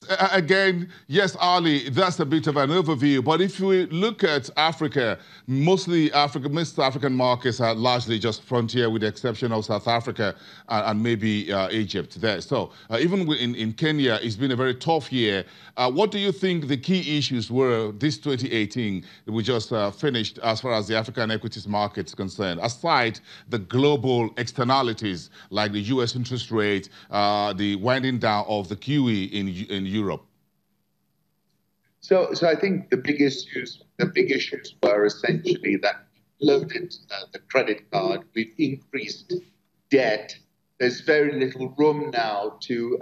again, yes, Ali, that's a bit of an overview. But if we look at Africa, most African markets are largely just frontier, with the exception of South Africa and maybe Egypt there. So even in Kenya, it's been a very tough year. What do you think the key issues were this 2018 that we just finished as far as the African equities market is concerned, aside the global externalities like the U.S. interest rate, the winding down of the QE in Europe? So I think the big issues were essentially that loaded the credit card. We've increased debt. There's very little room now to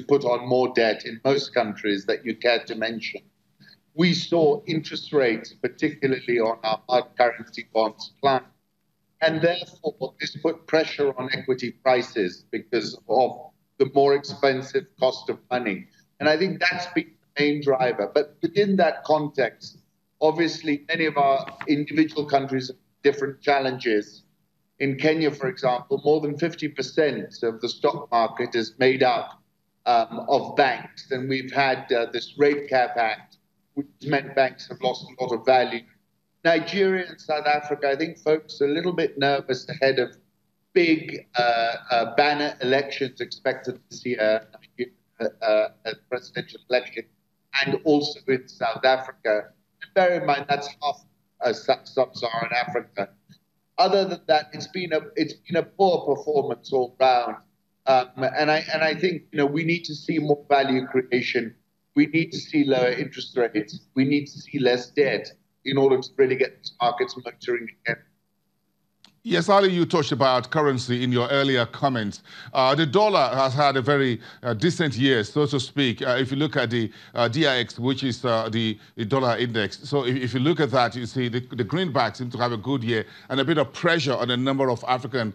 put on more debt in most countries that you care to mention. We saw interest rates, particularly on our hard currency bonds, climb. And therefore, this put pressure on equity prices because of the more expensive cost of money. And I think that's been the main driver. But within that context, obviously, many of our individual countries have different challenges. In Kenya, for example, more than 50% of the stock market is made up of banks. And we've had this rate cap act, which meant banks have lost a lot of value. Nigeria and South Africa, I think folks are a little bit nervous ahead of big banner elections expected this year, a presidential election, and also in South Africa. And bear in mind, that's half sub-Saharan Africa. Other than that, it's been a poor performance all round. And I think we need to see more value creation. We need to see lower interest rates. We need to see less debt in order to really get these markets motoring again. Yes, Ali, you touched about currency in your earlier comments. The dollar has had a very decent year, so to speak. If you look at the DIX, which is the dollar index, so if you look at that, you see the greenbacks seem to have a good year and a bit of pressure on a number of African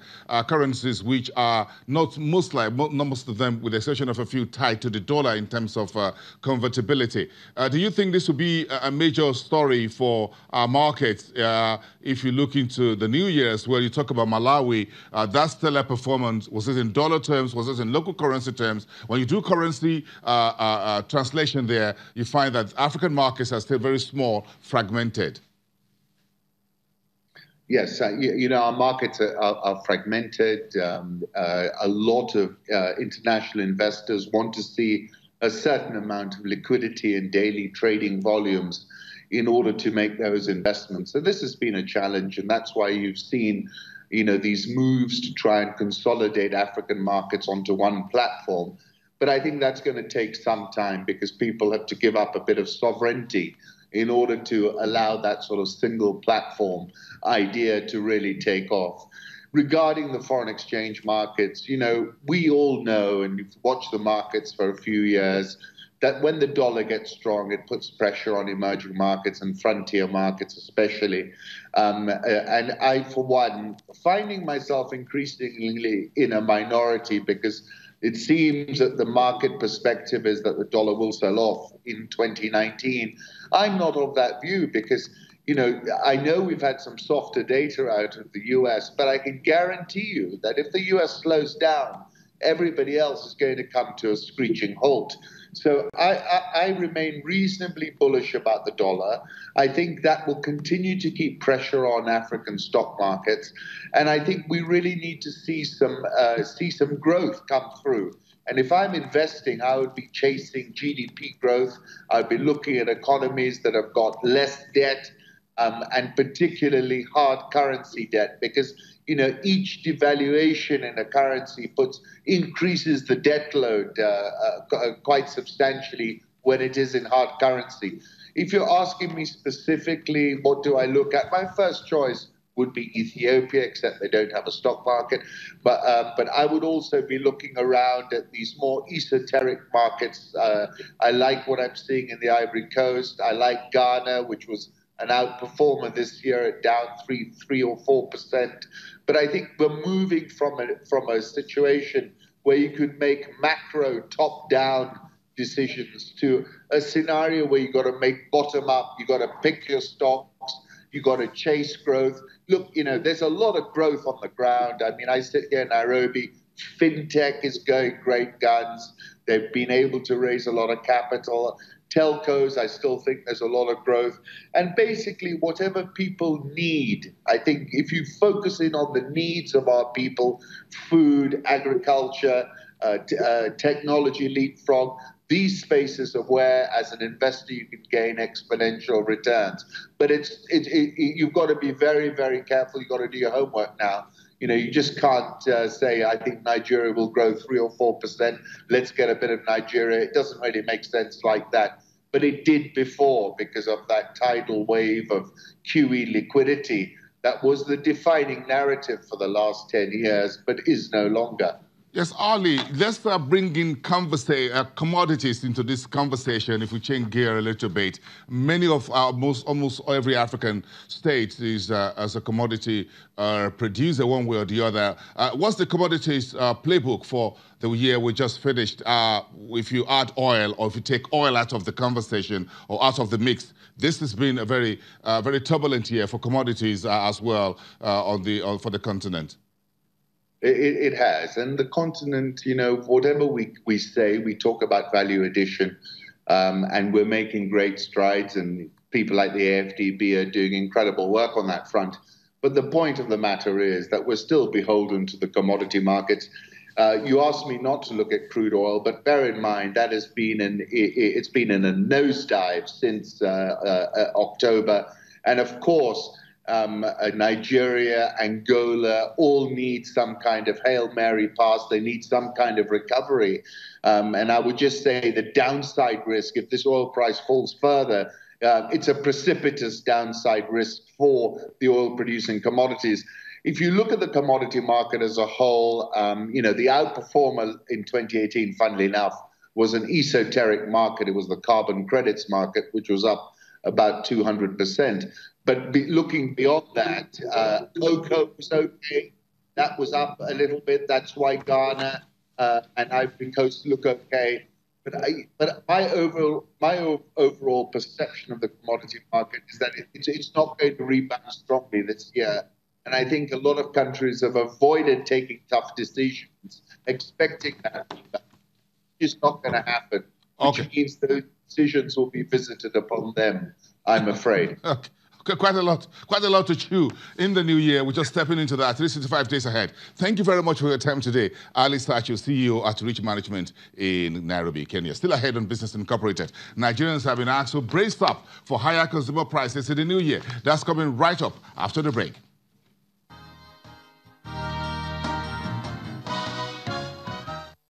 currencies, which are not most of them, with the exception of a few, tied to the dollar in terms of convertibility. Do you think this will be a major story for our markets if you look into the New Year's, where you talk about Malawi, that stellar performance? Was it in dollar terms? Was it in local currency terms? When you do currency translation there, you find that African markets are still very small, fragmented. Yes, our markets are fragmented. A lot of international investors want to see a certain amount of liquidity in daily trading volumes in order to make those investments. So this has been a challenge, and that's why you've seen, these moves to try and consolidate African markets onto one platform. But I think that's going to take some time because people have to give up a bit of sovereignty in order to allow that sort of single platform idea to really take off. Regarding the foreign exchange markets, we all know, and you've watched the markets for a few years, that when the dollar gets strong, it puts pressure on emerging markets and frontier markets especially. And I, for one, finding myself increasingly in a minority because it seems that the market perspective is that the dollar will sell off in 2019. I'm not of that view because, I know we've had some softer data out of the US, but I can guarantee you that if the US slows down, everybody else is going to come to a screeching halt. So I remain reasonably bullish about the dollar. I think that will continue to keep pressure on African stock markets. And I think we really need to see some growth come through. And if I'm investing, I would be chasing GDP growth. I'd be looking at economies that have got less debt, and particularly hard currency debt, because each devaluation in a currency increases the debt load quite substantially when it is in hard currency. If you're asking me specifically, what do I look at? My first choice would be Ethiopia, except they don't have a stock market. But I would also be looking around at these more esoteric markets. I like what I'm seeing in the Ivory Coast. I like Ghana, which was an outperformer this year, down 3 or 4%. But I think we're moving from a situation where you could make macro top-down decisions to a scenario where you've got to make bottom-up, you've got to pick your stocks, you've got to chase growth. Look, there's a lot of growth on the ground. I mean, I sit here in Nairobi, fintech is going great guns. They've been able to raise a lot of capital. Telcos, I still think there's a lot of growth. And basically, whatever people need, I think if you focus in on the needs of our people, food, agriculture, technology leapfrog, these spaces are where, as an investor, you can gain exponential returns. But you've got to be very, very careful. You've got to do your homework now. You just can't say, I think Nigeria will grow 3 or 4%. Let's get a bit of Nigeria. It doesn't really make sense like that. But it did before because of that tidal wave of QE liquidity. That was the defining narrative for the last 10 years, but is no longer. Yes, Ali, let's bring in commodities into this conversation if we change gear a little bit. Many of almost every African state is as a commodity producer one way or the other. What's the commodities playbook for the year we just finished? If you add oil, or if you take oil out of the conversation or out of the mix, this has been a very turbulent year for commodities as well for the continent. It has. And the continent, whatever we say, we talk about value addition, and we're making great strides, and people like the AFDB are doing incredible work on that front. But the point of the matter is that we're still beholden to the commodity markets. You asked me not to look at crude oil, but bear in mind that it's been in a nosedive since October. And of course, Nigeria, Angola, all need some kind of Hail Mary pass. They need some kind of recovery. And I would just say the downside risk, if this oil price falls further, it's a precipitous downside risk for the oil-producing commodities. If you look at the commodity market as a whole, the outperformer in 2018, funnily enough, was an esoteric market. It was the carbon credits market, which was up about 200%. But looking beyond that, cocoa was okay. That was up a little bit. That's why Ghana and Ivory Coast look okay. But my overall perception of the commodity market is that it's not going to rebound strongly this year. And I think a lot of countries have avoided taking tough decisions, expecting that rebound. It's not going to happen, which means those decisions will be visited upon them, I'm afraid. Okay. Quite a lot to chew in the new year. We're just stepping into that 365 days ahead. Thank you very much for your time today. Ali Sacho, CEO at Rich Management in Nairobi, Kenya. Still ahead on Business Incorporated. Nigerians have been asked to brace up for higher consumer prices in the new year. That's coming right up after the break.